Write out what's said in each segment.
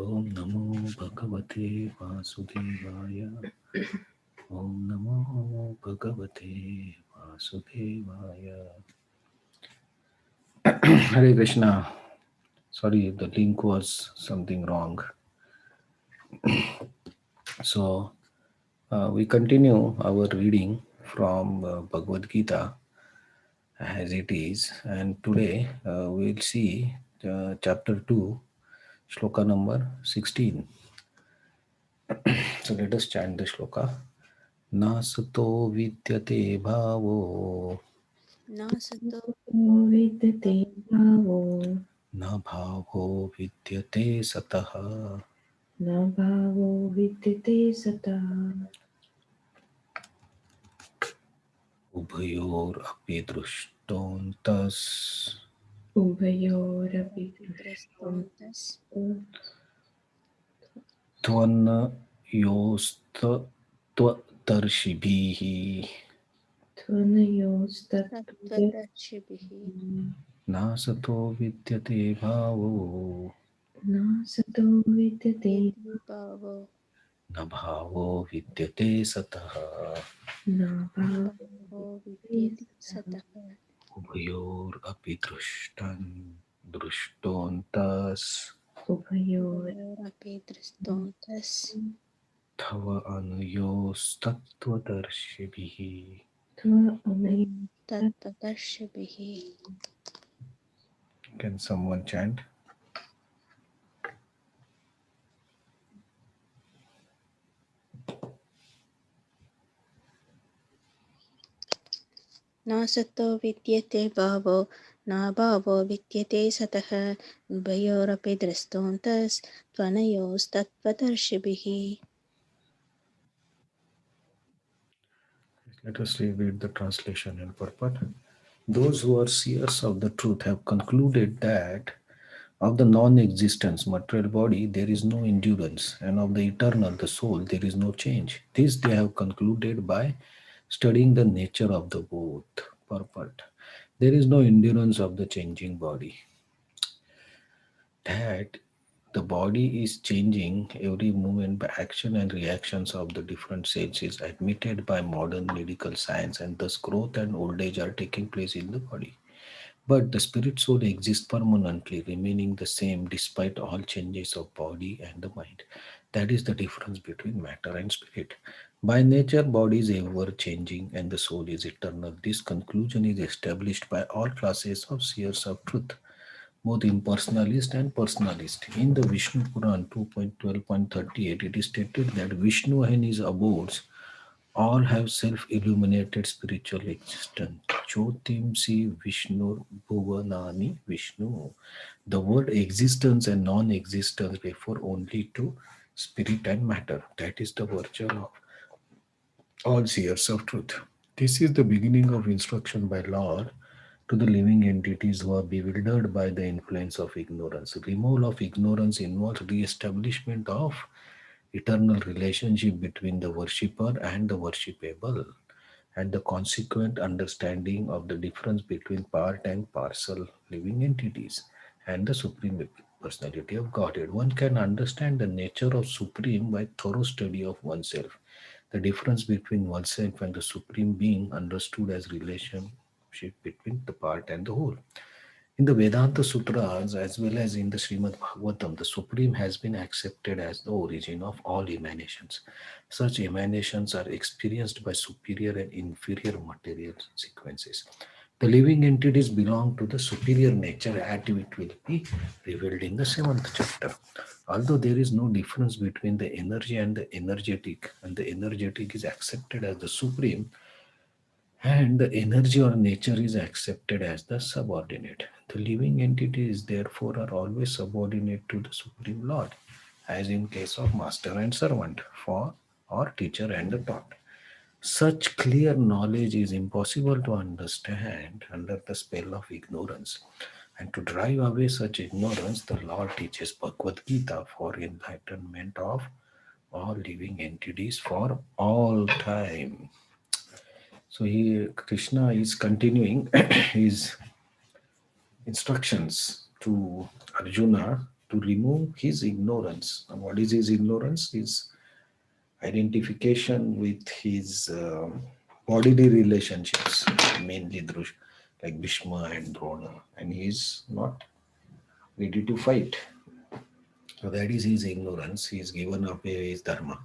Om Namo Bhagavate Vasudevaya. Om Namo Bhagavate Vasudevaya. Hare Krishna. Sorry, the link was something wrong. So, we continue our reading from Bhagavad Gita as it is, and today we'll see chapter 2, shloka number 16. So, let us chant the shloka. Nasato vidyate bhavo Nasato विद्यते भावो na bhavo vidyate sataha न भावो विद्यते सतः ubhayor api drushtontas उभयोरपि Vidrastontas त्वनयोस्तत्वदर्शिभिः त्वनयोस्तत्त्वदर्शिभिः Tattvatarshibihi नासतो विद्यते भावो न सतो विद्यते Yati Bhavo न भावो विद्यते सतः न भावो Nabhavo विद्यते Vidyati सतः Sataha उभयोरपि दृष्टोऽन्तस् Uvayorapi Drastontas तव अनुयोस्तत्त्वदर्शिभिः. Tattvatarshibihi Can someone chant? Nasato Vidyate Bhavo Nabhavo Vidyate Sataha Uvayorapi Drastontas Tvanayos Let us reread the translation and purport. Those who are seers of the truth have concluded that of the non-existence material body there is no endurance, and of the eternal, the soul, there is no change. This they have concluded by studying the nature of the both. Purport. There is no endurance of the changing body. That the body is changing every moment by action and reactions of the different cells is admitted by modern medical science, and thus growth and old age are taking place in the body. But the spirit soul exists permanently, remaining the same despite all changes of body and the mind. That is the difference between matter and spirit. By nature, body is ever changing and the soul is eternal. This conclusion is established by all classes of seers of truth, both impersonalist and personalist. In the Vishnu Puran 2.12.38, it is stated that Vishnu and his abodes all have self-illuminated spiritual existence. Jyotimsi Vishnu Bhuvanani Vishnu. The word existence and non-existence refer only to spirit and matter. That is the virtue of all seers of truth. This is the beginning of instruction by Lord to the living entities who are bewildered by the influence of ignorance. Removal of ignorance involves re-establishment of eternal relationship between the worshipper and the worshipable, and the consequent understanding of the difference between part and parcel living entities and the supreme personality of Godhead. One can understand the nature of supreme by thorough study of oneself. The difference between oneself and the supreme being understood as relationship between the part and the whole. In the Vedanta Sutras as well as in the Srimad Bhagavatam, the Supreme has been accepted as the origin of all emanations. Such emanations are experienced by superior and inferior material sequences. The living entities belong to the superior nature, as it will be revealed in the seventh chapter. Although there is no difference between the energy and the energetic, and the energetic is accepted as the supreme, and the energy or nature is accepted as the subordinate. The living entities, therefore, are always subordinate to the Supreme Lord, as in case of master and servant, for or teacher and the taught. Such clear knowledge is impossible to understand under the spell of ignorance. And to drive away such ignorance, the Lord teaches Bhagavad Gita for enlightenment of all living entities for all time. So he Krishna is continuing his instructions to Arjuna to remove his ignorance. And what is his ignorance? His identification with his bodily relationships, mainly like Bhishma and Drona, and he is not ready to fight. So that is his ignorance. He is given up his dharma.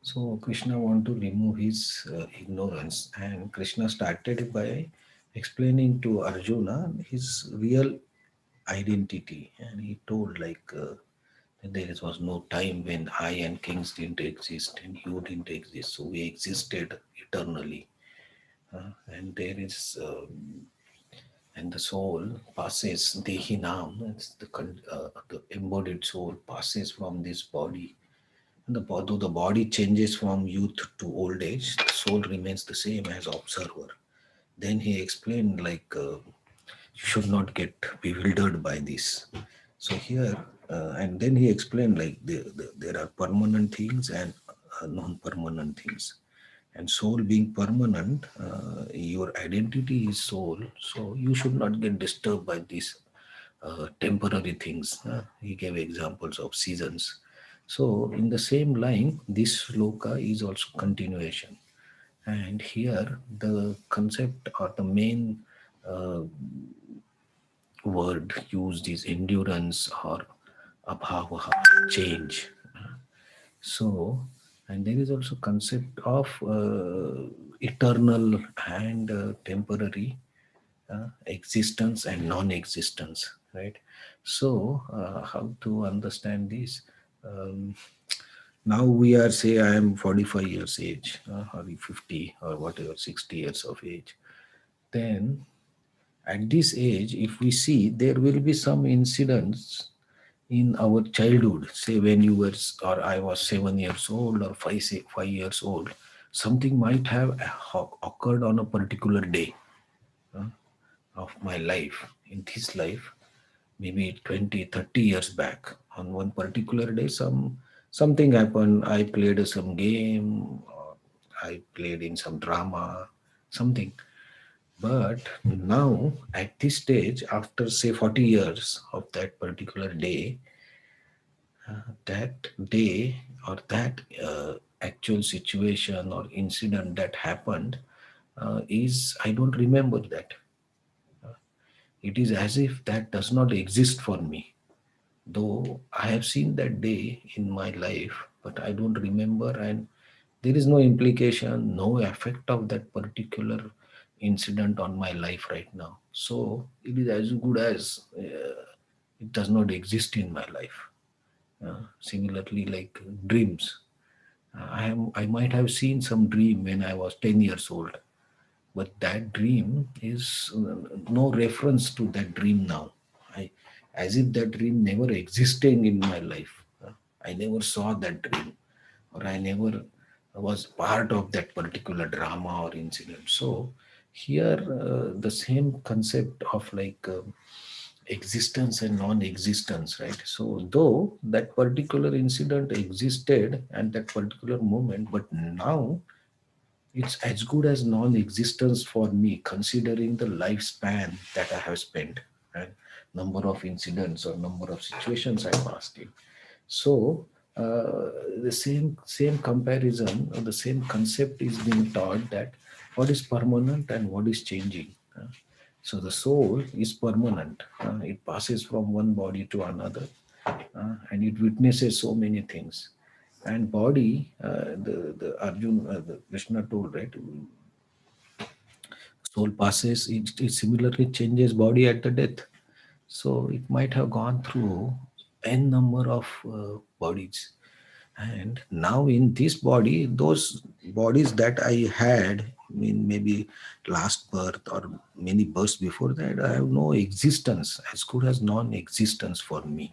So Krishna want to remove his ignorance, and Krishna started by explaining to Arjuna his real identity, and he told that there was no time when I and kings didn't exist and you didn't exist, so we existed eternally. And there is and the soul passes dehinam, it's the embodied soul passes from this body. And though the body changes from youth to old age, the soul remains the same as observer. Then he explained you should not get bewildered by this. So here, and then he explained there are permanent things and non-permanent things. And soul being permanent, your identity is soul, so you should not get disturbed by these temporary things. He gave examples of seasons. So in the same line, this sloka is also continuation. And here the concept or the main uh, word used is endurance or abhava, change. So, and there is also concept of eternal and temporary existence and non-existence, right? So, how to understand this? Um, Now we are say I am 45 years age, or 50 or whatever, 60 years of age. Then at this age, if we see, there will be some incidents in our childhood, say when you were or I was 7 years old or 5 years old, something might have occurred on a particular day uh, of my life, in this life, maybe 20, 30 years back. On one particular day, something happened. I played some game, or I played in some drama, something. But now, at this stage, after say 40 years of that particular day, that day or that actual situation or incident that happened is, I don't remember that. It is as if that does not exist for me. Though I have seen that day in my life, but I don't remember, and there is no implication, no effect of that particular incident on my life right now. So it is as good as it does not exist in my life. Similarly, like dreams. I might have seen some dream when I was 10 years old, but that dream is no reference to that dream now. I, as if that dream never existed in my life. I never saw that dream, or I never was part of that particular drama or incident. So here, the same concept of existence and non-existence, right? So though that particular incident existed at that particular moment, but now it's as good as non-existence for me, considering the lifespan that I have spent and number of incidents or number of situations I passed in. So the same comparison or the same concept is being taught, that what is permanent and what is changing. So the soul is permanent. It passes from one body to another, and it witnesses so many things. And body, the Arjun, the Krishna told, right? Soul passes, it similarly changes body at the death. So it might have gone through n number of bodies, and now in this body, those bodies that I had, I mean maybe last birth or many births before that, I have no existence, as good as non-existence for me.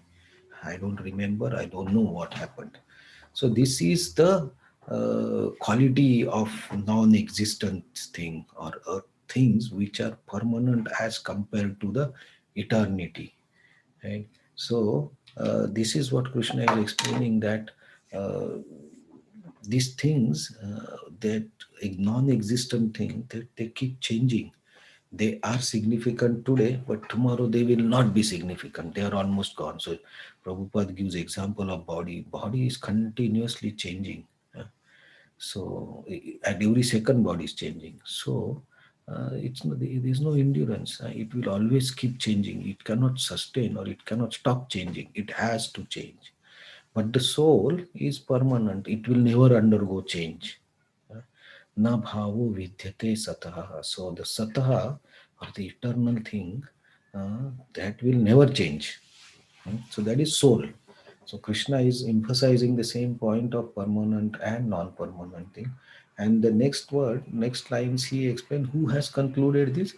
I don't remember, I don't know what happened. So this is the quality of non-existent thing, or things which are permanent as compared to the eternity, right? So this is what Krishna is explaining, that uh, these things, that a non-existent thing, that they keep changing. They are significant today, but tomorrow they will not be significant. They are almost gone. So Prabhupada gives example of body. Body is continuously changing. So at every second body is changing. So it's no, there is no endurance. It will always keep changing. It cannot sustain or it cannot stop changing. It has to change. But the soul is permanent. It will never undergo change. Na bhavo vidyate sataha. So the sataha or the eternal thing that will never change. So that is soul. So Krishna is emphasizing the same point of permanent and non-permanent thing. And the next word, next lines, he explained who has concluded this.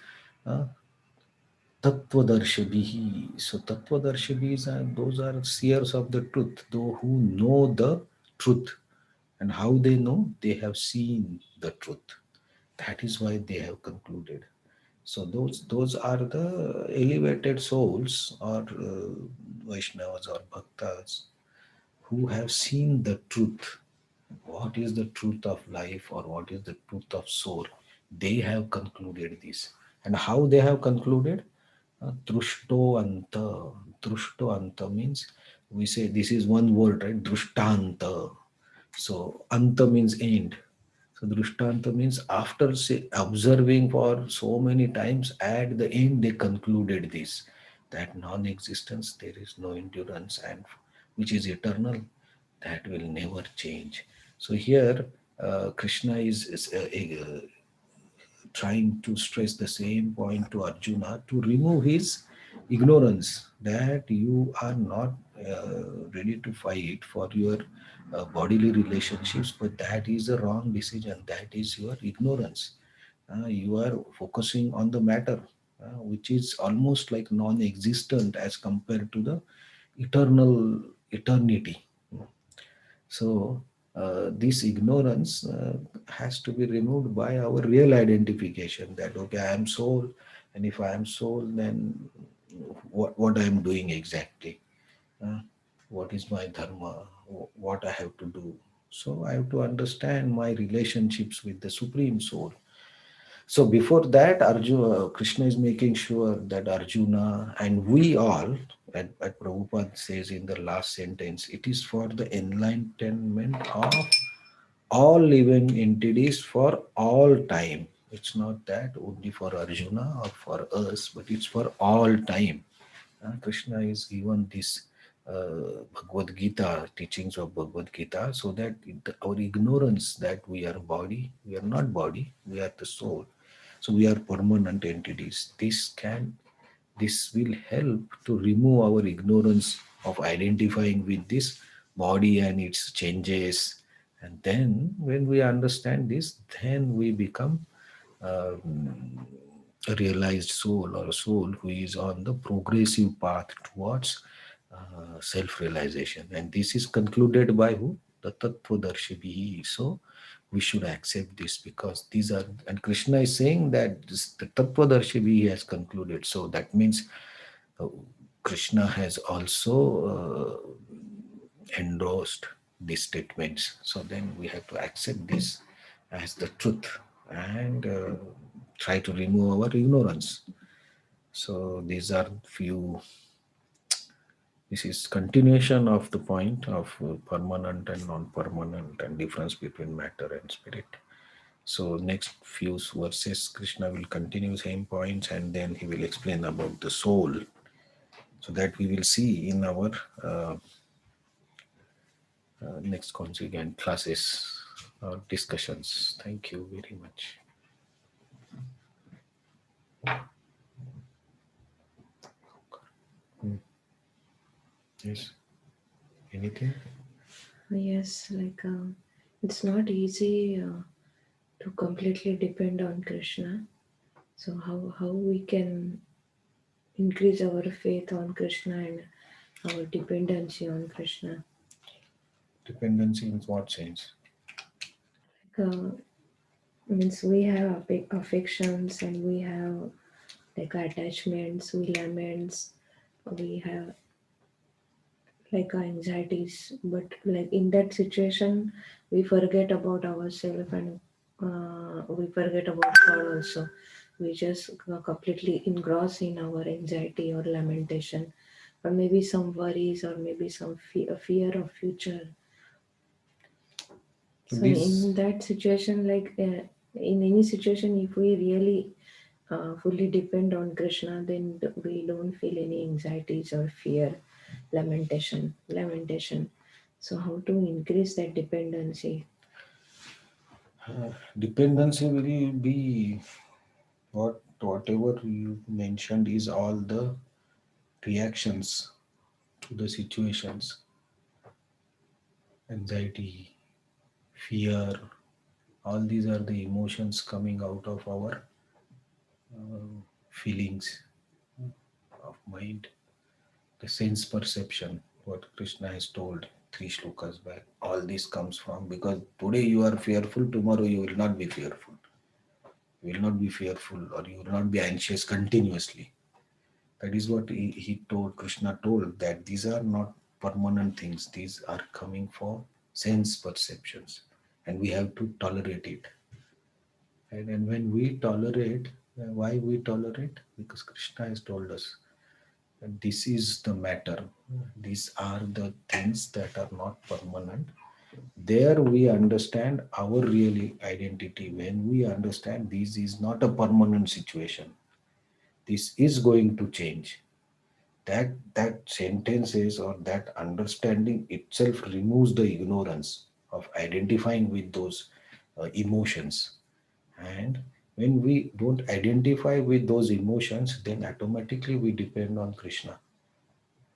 Uh, Tattvadarshibhihi. So Tattvadarshibhis are those are seers of the truth, those who know the truth. And how they know? They have seen the truth. That is why they have concluded. So those are the elevated souls or Vaishnavas or Bhaktas who have seen the truth. What is the truth of life or what is the truth of soul? They have concluded this. And how they have concluded? Drushto anta. Drushto anta means we say this is one word, right? Drushtanta. So anta means end. So Drishtanta means after say, observing for so many times, at the end they concluded this that non-existence, there is no endurance, and which is eternal, that will never change. So here Krishna is trying to stress the same point to Arjuna to remove his ignorance that you are not ready to fight for your bodily relationships, but that is a wrong decision. That is your ignorance. You are focusing on the matter, which is almost like non existent as compared to the eternity. So, this ignorance has to be removed by our real identification that, okay, I am soul, and if I am soul, then what I am doing exactly? Uh, what is my dharma? What I have to do? So, I have to understand my relationships with the Supreme Soul. So before that, Arjuna, Krishna is making sure that Arjuna and we all, at Prabhupada says in the last sentence, it is for the enlightenment of all living entities for all time. It's not that only for Arjuna or for us, but it's for all time. Krishna is given this Bhagavad Gita, teachings of Bhagavad Gita, so that our ignorance that we are body, we are not body, we are the soul. So we are permanent entities. This will help to remove our ignorance of identifying with this body and its changes. And then when we understand this, then we become um, a realized soul or a soul who is on the progressive path towards self-realization. And this is concluded by who? The Tattvadarshibhi. So we should accept this because these are, and Krishna is saying that the Tattvadarshibhi has concluded. So that means uh, Krishna has also endorsed these statements. So then we have to accept this as the truth and try to remove our ignorance. So these are few. This is continuation of the point of permanent and non-permanent and difference between matter and spirit. So next few verses, Krishna will continue same points and then he will explain about the soul. So that we will see in our uh, next consequent classes or discussions. Thank you very much. Hmm. Yes. Anything? Yes, like it's not easy to completely depend on Krishna. So how we can increase our faith on Krishna and our dependency on Krishna? Dependency in what sense? Uh, Means we have affections and we have like attachments, we laments, we have like anxieties, but like in that situation we forget about ourselves and we forget about God also. we just completely engross in our anxiety or lamentation, or maybe some worries, or maybe some fear of future. So So this in that situation, in any situation, if we really fully depend on Krishna, then we don't feel any anxieties or fear, lamentation. So how to increase that dependency? dependency will be whatever you mentioned is all the reactions to the situations, anxiety, fear, all these are the emotions coming out of our feelings of mind, the sense perception, what Krishna has told three shlokas back. All this comes from because today you are fearful, tomorrow you will not be fearful. You will not be fearful or you will not be anxious continuously. That is what he told, Krishna told, that these are not permanent things. These are coming from sense perceptions and we have to tolerate it. And when we tolerate, why we tolerate? Because Krishna has told us that this is the matter. These are the things that are not permanent. There we understand our real identity. When we understand this is not a permanent situation, this is going to change. That sentences or that understanding itself removes the ignorance of identifying with those emotions. And when we don't identify with those emotions, then automatically we depend on Krishna.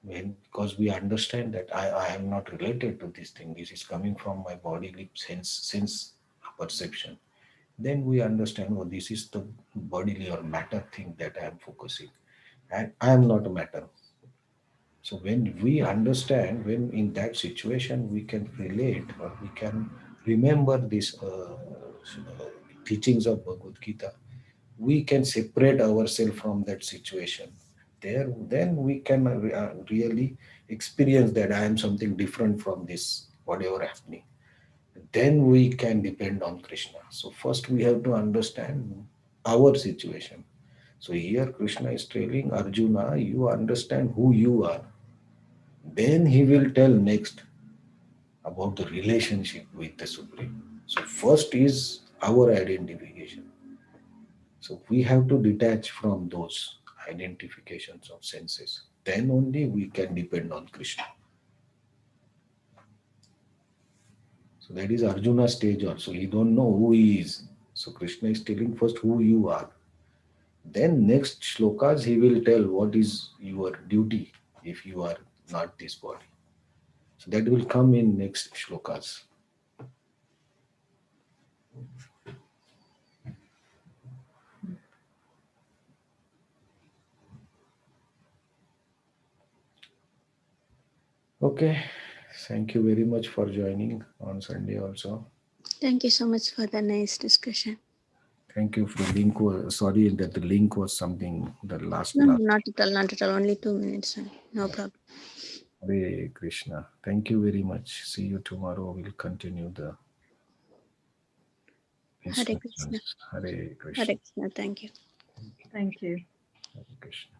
When because we understand that I am not related to this thing. This is coming from my body, lip, sense perception. Then we understand, oh, this is the bodily or matter thing that I am focusing. And I am not a matter. So when we understand, when in that situation we can relate or we can remember these teachings of Bhagavad Gita, we can separate ourselves from that situation. There, then we can really experience that I am something different from this, whatever happening. Then we can depend on Krishna. So first we have to understand our situation. So here Krishna is telling Arjuna, you understand who you are. Then he will tell next about the relationship with the Supreme. So first is our identification. So we have to detach from those identifications of senses. Then only we can depend on Krishna. So that is Arjuna's stage also. He don't know who he is. So Krishna is telling first who you are. Then next shlokas he will tell what is your duty if you are not this body. So that will come in next shlokas. Okay. Thank you very much for joining on Sunday also. Thank you so much for the nice discussion. Thank you for the link. Sorry that the link was something the last No, last. not at all, not at all. Only 2 minutes. No problem. Hare Krishna. Thank you very much. See you tomorrow. We'll continue the Hare Krishna. instructions. Hare Hare Krishna. Krishna. Thank you. Thank you. Hare Krishna.